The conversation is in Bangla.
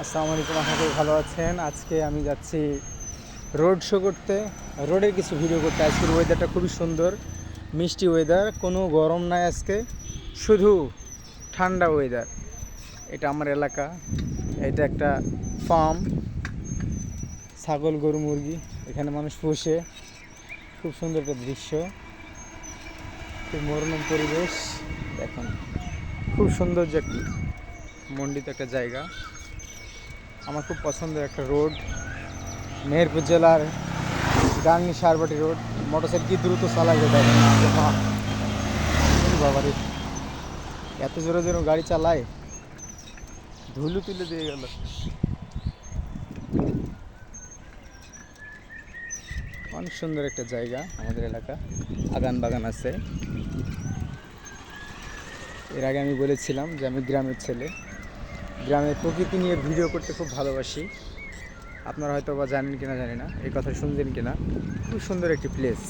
আসসালামু আলাইকুম, আশা করি ভালো আছেন। আজকে আমি যাচ্ছি রোড শো করতে, রোডের কিছু ভিডিও করতে। আজকের ওয়েদারটা খুবই সুন্দর, মিষ্টি ওয়েদার, কোনো গরম নাই আজকে, শুধু ঠান্ডা ওয়েদার। এটা আমার এলাকা, এটা একটা ফার্ম, ছাগল গরু মুরগি এখানে মানুষ পুষে। খুব সুন্দর একটা দৃশ্য, খুব মনোরম পরিবেশ। দেখুন, খুব সৌন্দর্য একটি মণ্ডিত একটা জায়গা। আমার খুব পছন্দের একটা রোড, মেহেরপুর জেলার গাংনী সারবাটি রোড। মোটরসাইকেল কি দ্রুত চালায় যায়, দেখেন বাবারে, এত জোরে জোরে গাড়ি চালায়, ধুলো তুলে দিয়ে গেল। অনেক সুন্দর একটা জায়গা আমাদের এলাকা, আগান বাগান আছে। এর আগে আমি বলেছিলাম যে আমি গ্রামের ছেলে, গ্রামের প্রকৃতি নিয়ে ভিডিও করতে খুব ভালোবাসি। আপনারা হয়তো বা জানেন কিনা জানি না, এই কথা শুনছেন কিনা। খুব সুন্দর একটি প্লেস।